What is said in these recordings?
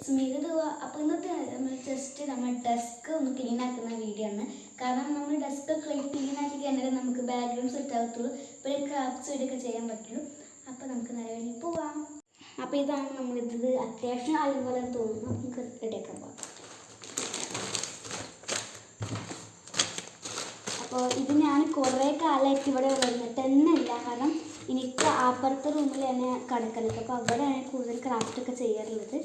സ്മിത. അപ്പോൾ ഇന്നത്തെ നമ്മൾ ജസ്റ്റ് നമ്മൾ ഡെസ്ക് ഒന്ന് ക്ലീൻ ആക്കുന്ന വീഡിയോ ആണ്. കാരണം നമ്മൾ ഡെസ്ക് ക്ലീൻ ആക്കി കഴിഞ്ഞാൽ നമുക്ക് ബാക്ക്ഗ്രൗണ്ട് സെറ്റ് ആകത്തുള്ളൂ, പിന്നെ ക്രാഫ്റ്റ്സ് വീഡിയോ ചെയ്യാൻ പറ്റുള്ളൂ. അപ്പോൾ നമുക്ക് നിലവിൽ പോവാം. അപ്പോൾ ഇതാണ് നമ്മളിത് അത്യാവശ്യം അതുപോലെ തോന്നുന്നു. നമുക്ക് റെഡിയാക്കാൻ പോകാം. അപ്പോൾ ഇത് ഞാൻ കുറേ കാലമായിട്ട് ഇവിടെ വന്നിട്ട് തന്നെ ഇല്ല. കാരണം എനിക്ക് അപ്പുറത്തെ റൂമിൽ തന്നെ കിടക്കുന്നത്. അപ്പോൾ അവിടെയാണ് കൂടുതൽ ക്രാഫ്റ്റൊക്കെ ചെയ്യാറുള്ളത്.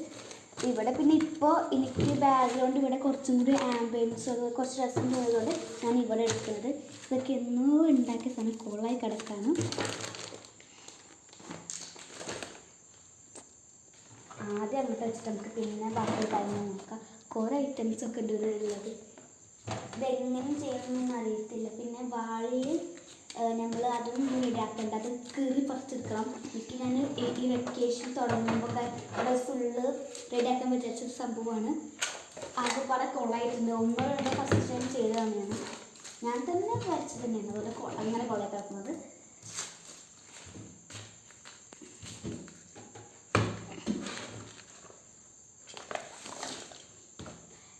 ഇവിടെ പിന്നെ ഇപ്പോൾ എനിക്ക് ബാക്ക്ഗ്രൗണ്ട് ഇവിടെ കുറച്ചും കൂടി ആംബിയൻസ് കുറച്ച് രസം പോയതുകൊണ്ട് ഞാൻ ഇവിടെ എടുക്കുന്നത്. ഇതൊക്കെ എന്നോ ഉണ്ടാക്കിയ സമയം കോളായി കിടക്കാണ്. ആദ്യം അങ്ങോട്ട് വെച്ചിട്ട് നമുക്ക് പിന്നെ ബാക്കി കാര്യങ്ങൾ നോക്കാം. കുറേ ഐറ്റംസൊക്കെ ഉണ്ട് ഉള്ളത്. ഇതെങ്ങനെ ചെയ്യണമെന്നൊന്നും അറിയത്തില്ല. പിന്നെ വാഴയിൽ നമ്മൾ അതൊന്നും റെഡിയാക്കേണ്ട, അത് കീറി പറിച്ചെടുക്കണം. എനിക്ക് ഞാൻ ഈ വെക്കേഷൻ തുടങ്ങുമ്പോൾ അവിടെ ഫുള്ള് റെഡിയാക്കാൻ വിചാരിച്ചൊരു സംഭവമാണ്. അത് പല കൊളായിട്ടുണ്ട്. ഒന്നോ ഫസ്റ്റ് ടൈം ചെയ്തതാണ് ഞാൻ തന്നെ വരച്ചത് തന്നെയാണ്. അതുപോലെ അങ്ങനെ കൊളയൊക്കെ ആക്കുന്നത്.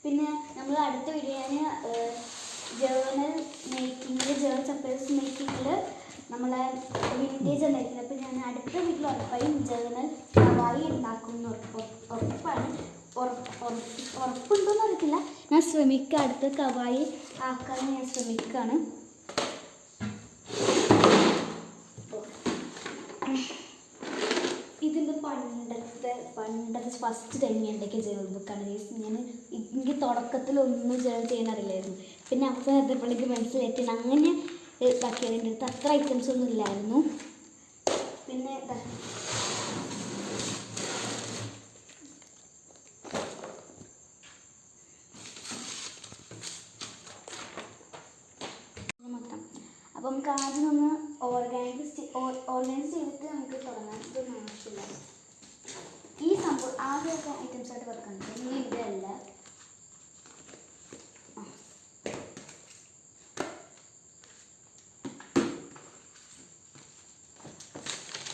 പിന്നെ നമ്മൾ അടുത്ത വീഡിയോ ഞാൻ ജേർണൽ മേക്കിങ്ങിൽ ജേർണൽ സപ്ലൈസ് മേക്കിങ്ങിൽ നമ്മളെ വിൻറ്റേജ് ഉണ്ടായിരിക്കുന്നത്. അപ്പോൾ ഞാൻ അടുത്ത വീട്ടിൽ ഉറപ്പായും ജേർണൽ കവായി ഉണ്ടാക്കുമെന്ന് ഉറപ്പാണ്. ഉറപ്പുണ്ടോയെന്ന് അറിയത്തില്ല. ഞാൻ ശ്രമിക്കുക, അടുത്ത കവായി ആക്കാൻ ഞാൻ ശ്രമിക്കുകയാണ്. ഇതിൻ്റെ പണ്ടത്തെ ഫസ്റ്റ് ടൈം ഞാൻ ഉണ്ടാക്കിയ ജേർണൽ ബുക്കാണ്. ഞാൻ എനിക്ക് തുടക്കത്തിലൊന്നും ജേർണൽ ചെയ്യാൻ അറിയില്ലായിരുന്നു. പിന്നെ അപ്പോൾ അതേപോലേക്ക് മനസ്സിലായിട്ടുണ്ട്. അങ്ങനെ ഇതാക്കിയതിൻ്റെ അടുത്ത് അത്ര ഐറ്റംസ് ഒന്നും ഇല്ലായിരുന്നു. പിന്നെ മൊത്തം അപ്പോൾ നമുക്ക് ആദ്യം ഒന്ന് ഓർഗനൈസ് ചെയ്തിട്ട് നമുക്ക് തുടങ്ങാം. ഇതൊന്നും ആവശ്യമില്ല. ഈ സംഭവം ആദ്യമൊക്കെ ഐറ്റംസായിട്ട് വെക്കുന്നുണ്ട്. ഇനി ഇതല്ല.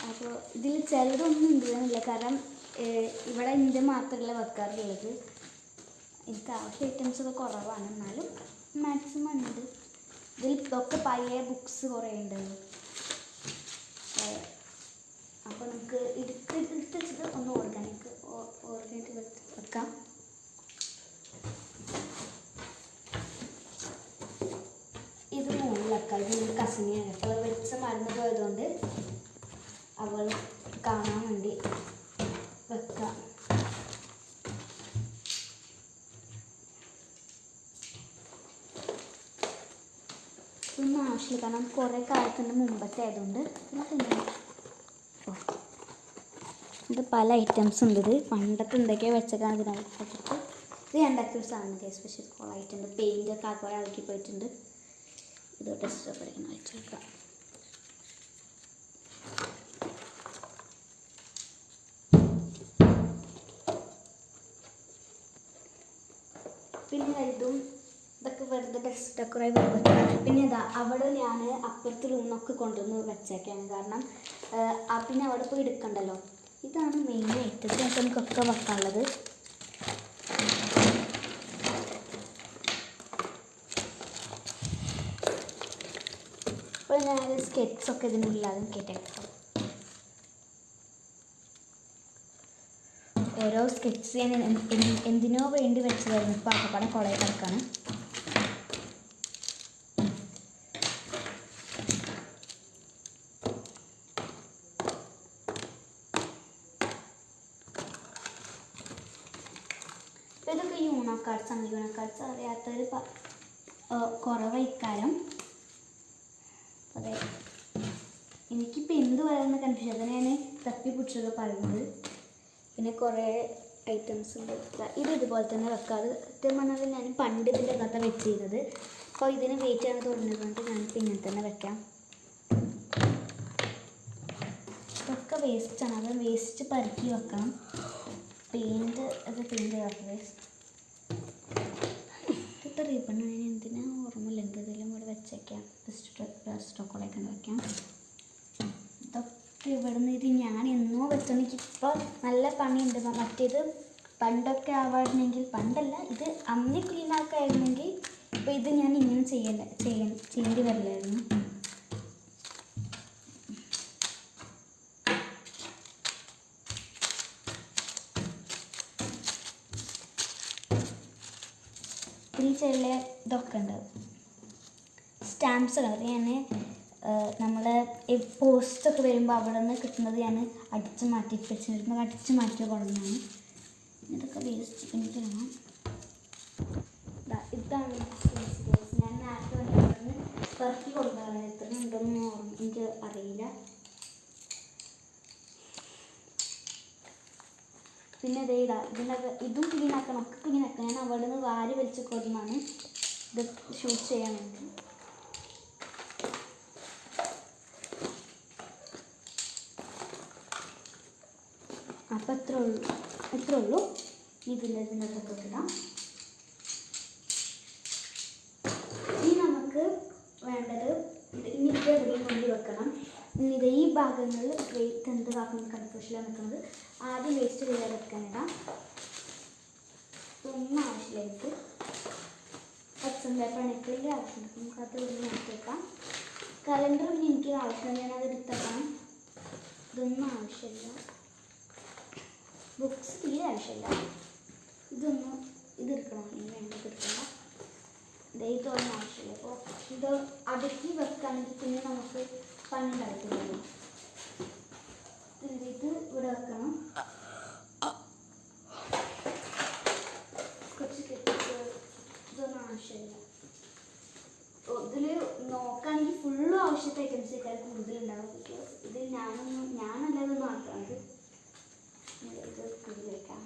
അപ്പോൾ ഇതിൽ ചിലതൊന്നും ഉണ്ടെന്നില്ല. കാരണം ഇവിടെ ഇന്ത്യ മാത്രമല്ല വെക്കാറുള്ളത്. എനിക്ക് ആവശ്യ ഐറ്റംസൊക്കെ കുറവാണ്, എന്നാലും മാക്സിമം ഉണ്ട്. ഇതിൽ ഒക്കെ പഴയ ബുക്സ് കുറേ ഉണ്ട്. അപ്പോൾ നമുക്ക് എടുത്ത് വെച്ചിട്ട് ഒന്ന് ഓർഗാനിക് വെക്കാം. ഇത് മുകളിലൊക്കെ ഇത് കസിനെയാണ്. അപ്പോൾ വെച്ച മരുന്ന് പോയതുകൊണ്ട് അവൾ കാണാൻ വേണ്ടി വെക്കാം. ഇതൊന്നും ആവശ്യമില്ല, കാരണം കുറേ കാലത്തിൻ്റെ മുമ്പത്തെ ആയതുകൊണ്ട്. ഇത് പല ഐറ്റംസ് ഉണ്ട്. ഇത് പണ്ടത്തെ എന്തൊക്കെയാണ് വെച്ചേക്കാണ് ഇതിനകത്ത് വെച്ചിട്ട്. ഇത് ഉണ്ടാക്കിയൊരു സാധനം സ്പെഷ്യൽ കോളായിട്ടുണ്ട്. പെയിൻ്റൊക്കെ ആക്കുമ്പോൾ ഇളക്കി പോയിട്ടുണ്ട്. ഇത് ടെസ്റ്റൊക്കെ പഠിക്കണം വെച്ച് വെക്കാം. പിന്നെ ഇതും ഇതൊക്കെ വെറുതെ ഡെസ്കൊക്കെ വെക്കാം. പിന്നെ ഇതാ അവിടെ ഞാൻ അപ്പുറത്തെ റൂമൊക്കെ കൊണ്ടുവന്ന് വെച്ചേക്കാണ്. കാരണം പിന്നെ അവിടെ പോയി എടുക്കണ്ടല്ലോ. ഇതാണ് മെയിൻ ഐറ്റം. നമുക്കൊക്കെ വെക്കാനുള്ളത്. അപ്പോൾ ഞാൻ സ്കെച്ചൊക്കെ ഇതിനുള്ളിലാതും കേട്ടേക്കാം. ഓരോ സ്കെച്ച് ഞാൻ എന്തിനോ വേണ്ടി വെച്ചതായിരുന്നു. ഇപ്പോൾ അക്കപ്പാടെ കുളയെ കിടക്കാണ്. ഇതൊക്കെ യൂണോക്കാർട്സാണ്. യൂണോക്കാർട്സ് അറിയാത്തൊരു കുറവായിക്കാരം. അതെ, എനിക്കിപ്പോൾ എന്ത് പറയുന്ന കൺഫ്യൂഷൻ. അതിനെ ഞാൻ തപ്പിപ്പിടിച്ചൊക്കെ പറയുന്നത്. പിന്നെ കുറേ ഐറ്റംസ് ഉണ്ട്. ഇത് ഇതുപോലെ തന്നെ വെക്കാറ്. സത്യം പറഞ്ഞാൽ ഞാൻ പണ്ട് ഇതിൻ്റെ അകത്ത് വെച്ച് ചെയ്യുന്നത്. അപ്പോൾ ഇതിന് വെയിറ്റ് ആണ് തോന്നുന്നത്. ഞാനിപ്പോൾ ഇങ്ങനെ തന്നെ വെക്കാം. ഇതൊക്കെ വേസ്റ്റാണ്. അത് വേസ്റ്റ് പരക്കി വെക്കണം. Paint waste. ഇതൊക്കെ റീബണ് എന്തിനാ ഓർമ്മയില്ല. എന്തെങ്കിലും ഇവിടെ വെച്ചേക്കാം. സ്റ്റോക്കോളൊക്കെ വെക്കാം. ഇതൊക്കെ ഇവിടെ നിന്ന് ഇത് ഞാൻ എന്നോ വെച്ചോ. എനിക്കിപ്പോൾ നല്ല പണിയുണ്ട്. മറ്റേത് പണ്ടൊക്കെ ആവായിരുന്നെങ്കിൽ, പണ്ടല്ല ഇത് അന്ന് ക്ലീൻ ആക്കായിരുന്നെങ്കിൽ ഇപ്പോൾ ഇത് ഞാൻ ഇങ്ങനെ ചെയ്യേണ്ടി വരില്ലായിരുന്നു. പിന്നെ ചെറിയ ഇതൊക്കെ ഉണ്ട്, സ്റ്റാമ്പ്സ് ഉണ്ട്. ഞാൻ നമ്മൾ പോസ്റ്റൊക്കെ വരുമ്പോൾ അവിടെ നിന്ന് കിട്ടുന്നത് ഞാൻ അടിച്ച് മാറ്റി വെച്ചിരുന്നു, അടിച്ച് മാറ്റി കൊണ്ടുവന്നാണ്. ഇതൊക്കെ വേസ്റ്റ് എനിക്കിടണം. ഇതാണ് ഞാൻ നേരത്തെ വന്നിട്ട് പെറുക്കി കൊണ്ടുപോകാൻ എത്ര ഉണ്ടെന്ന് എനിക്ക് അറിയില്ല. പിന്നെ ഇതും ക്ലീൻ ആക്കണം, ഒക്കെ ക്ലീൻ ആക്കണം. ഞാൻ അവിടെ നിന്ന് വാരി വലിച്ച് കൊണ്ടാണ് ഇത് ഷൂട്ട് ചെയ്യാൻ വേണ്ടി. അപ്പം എത്ര ഉള്ളൂ ഇതിനകത്തൊക്കെ ഇടാം. ഇനി നമുക്ക് വേണ്ടത് ഇനി ഇതെവിടെയും കൊണ്ടു വെക്കണം. ഇനി ഈ ഭാഗങ്ങളിൽ വേസ്റ്റ് എന്ത് ഭാഗം കൺഫ്യൂഷനിലാണ് നിൽക്കുന്നത്. ആദ്യം വേസ്റ്റ് ചെയ്ത് വെക്കാനിടാം. ഒന്നും ആവശ്യമില്ല. പച്ചൻ പേപ്പർ അണക്കിളിൻ്റെ ആവശ്യമുണ്ട്, നമുക്കത് ഇവിടെ നോക്കി വെക്കാം. കലണ്ടറും എനിക്ക് ആവശ്യമില്ല, ഞാനത് എടുത്തേക്കാം. ഇതൊന്നും ആവശ്യമില്ല. ബുക്സ് തീരെ ആവശ്യമില്ല. ഇതെടുക്കണം, ഇനി വേണ്ടത് എടുക്കണം. ഇതൊന്നും ആവശ്യമില്ല. അപ്പോൾ ഇത് അടുക്കി വെക്കുകയാണെങ്കിൽ പിന്നെ നമുക്ക് പണി ഉണ്ടാക്കില്ലല്ലോ. ഇത് ഇവിടെ വെക്കണം. കുറച്ച് ഇതൊന്നും ആവശ്യമില്ല. ഇതിൽ നോക്കുകയാണെങ്കിൽ ഫുള്ളും ആവശ്യത്തെ ഐറ്റംസ് ഒക്കെ കൂടുതലുണ്ടാകും. ഇത് ഞാനല്ലാതൊന്നും ആക്കാറുണ്ട്. ഇത് ഇതിലേക്കാം.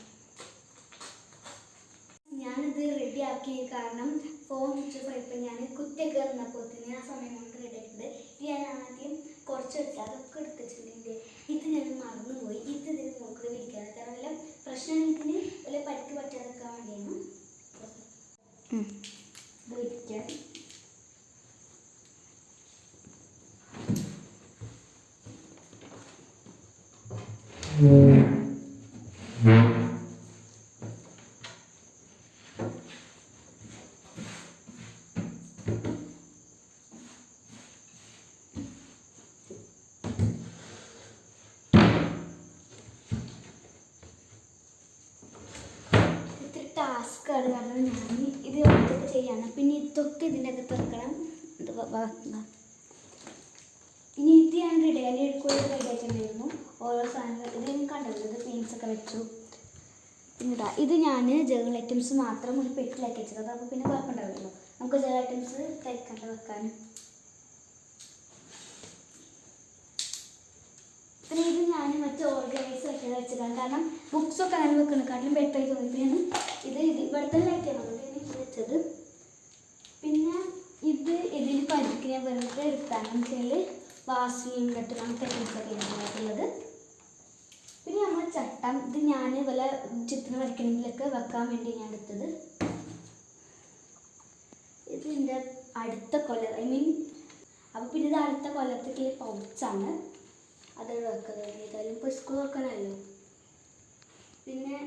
ഞാനിത് റെഡിയാക്കി, കാരണം ഫോൺ സ്വിച്ച് പോയപ്പോൾ ഞാൻ കുറ്റിയൊക്കെ വന്നപ്പോൾ തന്നെ ആ സമയം കൊണ്ട് റെഡി ആക്കിയത്. ഞാൻ ആദ്യം കുറച്ചെടുത്ത് അതൊക്കെ എടുത്ത് വെച്ചിട്ടുണ്ട്. ഇത് ഞാൻ മറന്നുപോയി. ഇതിൽ നോക്കുക വിരിക്കാതെ, കാരണം വല്ല പ്രശ്നത്തിന് വല്ല പരിക്ക് പറ്റാതെക്കാൻ വേണ്ടിയാണ് ഇത് വിരിക്കാൻ. ടാസ്ക്കാണ്, കാരണം ഞാൻ ഇത് ഒറ്റയ്ക്ക് ചെയ്യാണ്. പിന്നെ ഇതൊക്കെ ഇതിൻ്റെ അകത്ത് വെക്കണം. ഇനി ഇത് ഞാൻ റെഡിയാക്കിയിട്ടുണ്ടായിരുന്നു. ഓരോ സാധനങ്ങൾ ഇത് ഞാൻ കണ്ടത്, ഇത് പെയിൻസൊക്കെ വെച്ചു. പിന്നെ ഇത് ഞാൻ ജേണൽ ഐറ്റംസ് മാത്രം ഒരു പെട്ടിലാക്കി വെച്ചത്. അപ്പോൾ പിന്നെ കുഴപ്പമുണ്ടാവില്ലല്ലോ, നമുക്ക് ജേണൽ ഐറ്റംസ് തയ്ക്കണ്ട വെക്കാൻ. പിന്നെ ഇത് ഞാൻ മറ്റേ ഓർഗനൈസ് വെച്ചതാണ്, കാരണം ബുക്സൊക്കെ അങ്ങനെ വെക്കുന്നതിനെക്കാട്ടിലും ബെറ്ററായി തോന്നിയപ്പോഴാണ് ഇത് ഇവിടുത്തെ ലൈറ്റാണ് അതുകൊണ്ട് വെച്ചത്. പിന്നെ ഇതിൽ പരിക്ക് ഞാൻ വെറുതെ എടുത്താണ് വെച്ചാൽ വാസ്ലിൻ കെട്ട് അങ്ങനത്തെ ഐറ്റംസൊക്കെ ഉള്ളത്. പിന്നെ നമ്മൾ ചട്ടം, ഇത് ഞാൻ വല്ല ചിത്രം വരയ്ക്കണമെങ്കിലൊക്കെ വെക്കാൻ വേണ്ടി ഞാൻ എടുത്തത്. ഇതിൻ്റെ അടുത്ത കൊല്ലം, അപ്പോൾ പിന്നെ ഇത് അടുത്ത കൊല്ലത്തേക്ക് പൗച്ചാണ്, അതാണ് വെക്കുന്നത്. ഏതായാലും ഇപ്പോൾ സ്കൂൾ വെക്കാനല്ലോ. പിന്നെ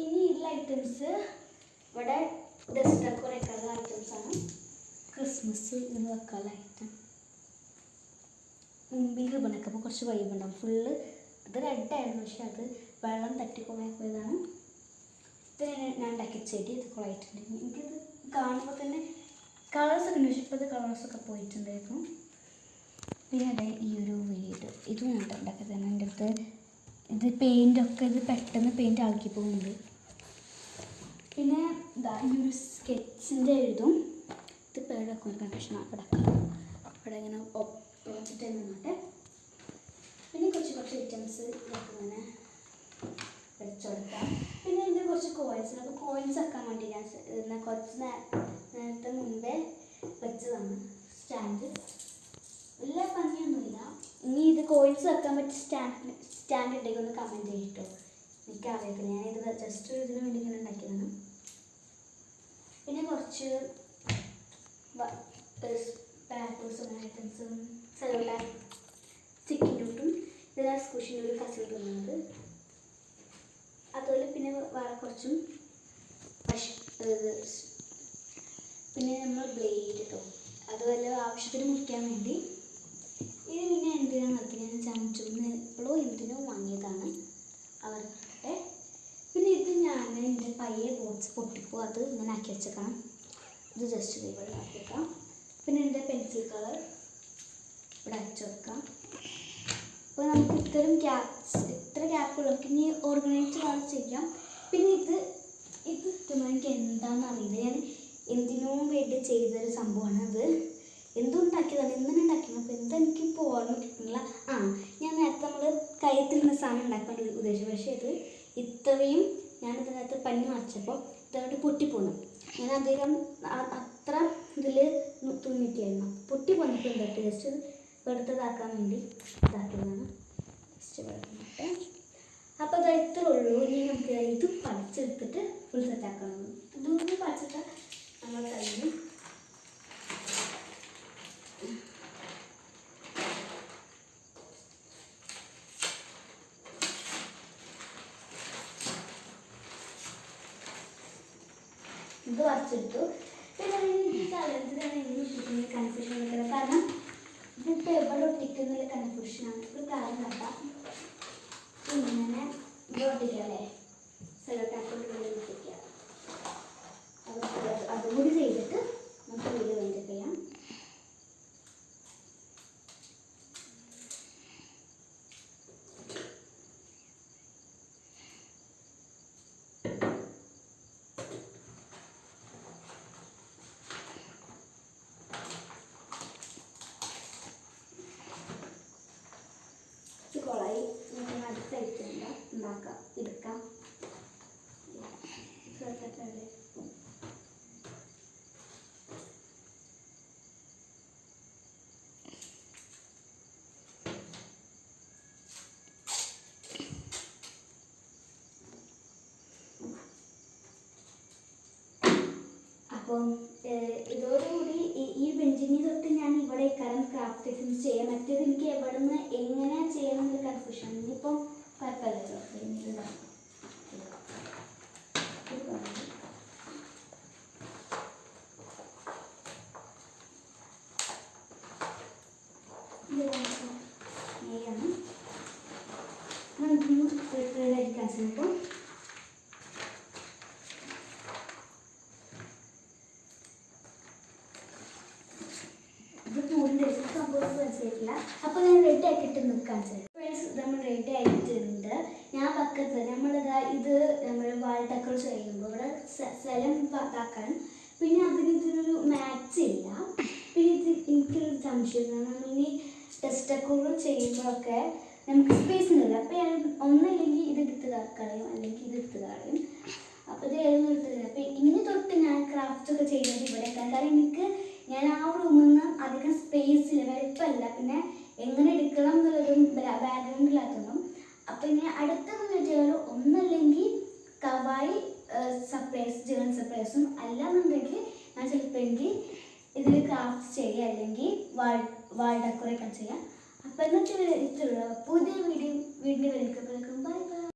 ഇനി ഉള്ള ഐറ്റംസ് ഇവിടെ ഡസ്റ്റൊക്കെ വെക്കാനുള്ള ഐറ്റംസാണ്. ക്രിസ്മസ് ഇന്ന് വെക്കാനുള്ള ഐറ്റം. മുമ്പിൽ റിബണൊക്കെ അപ്പോൾ കുറച്ച് വൈബുണ്ടാവും. ഫുള്ള് അത് റെഡായിരുന്നു, പക്ഷെ അത് വെള്ളം തട്ടിക്കൊള്ളായപ്പോയതാണ്. ഇത് ഞാൻ ഉണ്ടാക്കിയ ചെടി ഇത് കൊള്ളായിട്ടുണ്ട്. എനിക്കിത് കാണുമ്പോൾ തന്നെ കളേഴ്സൊക്കെ ഉണ്ട്, പക്ഷെ ഇപ്പോൾ ഇത് കളേഴ്സൊക്കെ പോയിട്ടുണ്ടായിരുന്നു. പിന്നെ അതെ ഈ ഒരു വീട് ഇതും ഞാൻ ഉണ്ടാക്കിയത് തന്നെ. എൻ്റെ അടുത്ത് ഇത് പെയിൻ്റൊക്കെ ഇത് പെട്ടെന്ന് പെയിൻറ്റ് ആക്കി പോകുന്നുണ്ട്. പിന്നെ ഇതാ ഈ ഒരു സ്കെച്ചിൻ്റെ എഴുതും. ഇത് പേടൊക്കെ ഒരു കൺഫ്യൂഷനാണ്. ഇവിടെ ഇങ്ങനെ ഒപ്പിച്ചിട്ട് നിന്നിട്ട് പിന്നെ കുറച്ച് ഐറ്റംസ് ഇതൊക്കെ ഇങ്ങനെ വെച്ച് കൊടുക്കാം. പിന്നെ ഇതിൻ്റെ കുറച്ച് കോയിൻസ്, അപ്പോൾ കോയിൻസ് വെക്കാൻ വേണ്ടി ഞാൻ കുറച്ച് നേരത്തെ മുൻപേ വെച്ചതാണ് സ്റ്റാൻഡ്. വലിയ ഭംഗിയൊന്നുമില്ല. ഇനി ഇത് കോയിൻസ് വെക്കാൻ പറ്റിയ സ്റ്റാൻഡ് ഉണ്ടെങ്കിൽ ഒന്ന് കമൻറ്റ് ചെയ്തിട്ടോ, എനിക്കറിയത്തില്ല. ഞാനിത് ജസ്റ്റ് ഒരു ഇതിന് വേണ്ടി ഇങ്ങനെ ഉണ്ടാക്കിയതാണ്. പിന്നെ കുറച്ച് പേപ്പേഴ്സും ഐറ്റംസും സെലോല സ്റ്റിക്കിംഗ് നോട്ടും ഇതിലാണ് സ്കൂഷിൻ്റെ ഒരു കസിൻ തന്നത്. അതുപോലെ പിന്നെ വേറെ കുറച്ച് കുറച്ചും പിന്നെ നമ്മൾ ബ്ലേഡ് കേട്ടോ അതുപോലെ ആവശ്യത്തിന് മുറിക്കാൻ വേണ്ടി. ഇത് പിന്നെ എന്തിനാന്ന് നടത്തി ഞാൻ ചമച്ചൊന്ന് എപ്പോഴോ എന്തിനോ വാങ്ങിയതാണ് അവരുടെ. പിന്നെ ഇത് ഞാൻ എൻ്റെ പയ്യെ ബോട്ട്സ് പൊട്ടിപ്പോൾ അത് ഇങ്ങനെ ആക്കി വെച്ചേക്കണം. ഇത് ജസ്റ്റ് ഇവിടെ ആക്കി വെക്കാം. പിന്നെ എൻ്റെ പെൻസിൽ കളർ ഇവിടെ അയച്ചു വെക്കാം. അപ്പോൾ നമുക്ക് ഇത്ര ഗ്യാപ്പുള്ളവർക്ക് ഇനി ഓർഗനൈസ്ഡ് കളർ ചെയ്യാം. പിന്നെ ഇത് കിട്ടുമ്പോൾ എനിക്ക് എന്താണെന്ന് അറിയില്ല. ഞാൻ എന്തിനോ വേണ്ടി ചെയ്തൊരു സംഭവമാണ്. അത് എന്തുണ്ടാക്കിയതാണ് ഇന്നലെ ഉണ്ടാക്കിയത്. അപ്പോൾ എന്തെനിക്കിപ്പോൾ ഓർമ്മ കിട്ടുന്നില്ല. ഞാൻ നേരത്തെ നമ്മൾ കയ്യത്തിരുന്ന സാധനം ഉണ്ടാക്കാൻ ഉദ്ദേശിച്ചു. പക്ഷേ ഇത് ഇത്രയും ഞാൻ ഇതിനകത്ത് പഞ്ഞി മറിച്ചപ്പോൾ ഇതങ്ങോട്ട് പൊട്ടിപ്പോന്നു. ഞാൻ അധികം അത്ര ഇതിൽ തുന്നിട്ടായിരുന്നു. പൊട്ടി പോന്നപ്പോൾ എന്തായിട്ട് ജസ്റ്റ് വെറുത്തതാക്കാൻ വേണ്ടി ഇതാക്കിയതാണ്. ജസ്റ്റ് വെറുതെ അപ്പോൾ അത് ഇത്രേ ഉള്ളൂ. ഇനി നമുക്ക് ഇത് പഠിച്ചെടുത്തിട്ട് ഫുൾ സെറ്റാക്കണം. ഇതൊന്നും പഠിച്ചിട്ട് നമ്മൾ കഴിഞ്ഞു. ഇത് വരച്ചെടുത്തു. പിന്നെ ഈ കളറിൽ തന്നെ എങ്ങനെ ഒട്ടിക്കുന്ന കൺഫ്യൂഷൻ എടുക്കുന്നത്. കാരണം ഇതിപ്പോൾ എവിടെ ഒട്ടിക്കുന്നതിൽ കൺഫ്യൂഷനാണ്. ഇപ്പോൾ കാര്യം കണ്ടാൽ ഇങ്ങനെ ഇത് ഒട്ടിക്കല്ലേ സെലോ ടാപ്പ് ഒട്ടിക്കുക. അതുകൂടി ചെയ്തിട്ട് നമുക്ക് വീഡിയോ വേണ്ടി ചെയ്യാം. കൊളായി അടുത്തായിട്ട് ഉണ്ടാക്കാം എടുക്കാം. അപ്പം ഇതോടുകൂടി ഈ ബെഞ്ചിനെ തൊട്ട് ഞാൻ ഇവിടെ കാരണം ക്രാഫ്റ്റ് ഐറ്റംസ് ചെയ്യാം. മറ്റേത് എനിക്ക് എവിടെ നിന്ന് എങ്ങനെ ചെയ്യണം എന്നൊരു കൺഫ്യൂഷൻ. ഇനിയിപ്പം കുഴപ്പമില്ലല്ലോ. അപ്പോൾ അപ്പോൾ ഞാൻ റെഡി ആക്കിയിട്ട് നിൽക്കാൻ ഫ്രണ്ട്സ്. നമ്മൾ റെഡി ആയിട്ടുണ്ട്. ഞാൻ പക്കത്ത് നമ്മളിതാ ഇത് നമ്മൾ വാൾ ഡെക്കർ ചെയ്യുമ്പോൾ ഇവിടെ സ്ഥലം ഇതാക്കാൻ പിന്നെ ഇതിനൊരു മാച്ച് ഇല്ല. പിന്നെ എനിക്കൊരു സംശയം നമ്മളിനി ടെസ്റ്റ് ഡെക്കർ ചെയ്യുമ്പോഴൊക്കെ നമുക്ക് സ്പേസ് ഇല്ല. അപ്പോൾ ഞാൻ ഒന്നല്ലെങ്കിൽ ഇതെടുത്ത് കളയും അല്ലെങ്കിൽ ഇതെടുത്ത് കളയും. അപ്പോൾ ഇത് എടുത്ത് അപ്പോൾ ഇനി തൊട്ട് ഞാൻ ക്രാഫ്റ്റൊക്കെ ചെയ്യുന്നത് ഇവിടെയൊക്കെയാണ്. കാരണം എനിക്ക് ഞാൻ ആ റൂമിൽ നിന്ന് അധികം സ്പേസില്ല, വലിപ്പമല്ല. പിന്നെ എങ്ങനെ എടുക്കണം എന്നുള്ളതും ബാക്ക്ഗ്രൗണ്ടിലാക്കണം. അപ്പോൾ ഇനി അടുത്ത വീഡിയോയിൽ ഒന്നല്ലെങ്കിൽ കവായി സപ്ലൈസ് ജേൺ സപ്ലൈസും അല്ലാന്നുണ്ടെങ്കിൽ ഞാൻ ചിലപ്പോൾ ഇതിൽ ക്രാഫ്റ്റ് ചെയ്യുക അല്ലെങ്കിൽ വാൾ ഡെക്കറേറ്റ് ചെയ്യാം. അപ്പോൾ എന്നിട്ട് പുതിയ വീഡിയോ വരുമ്പോഴേക്കും ബൈ.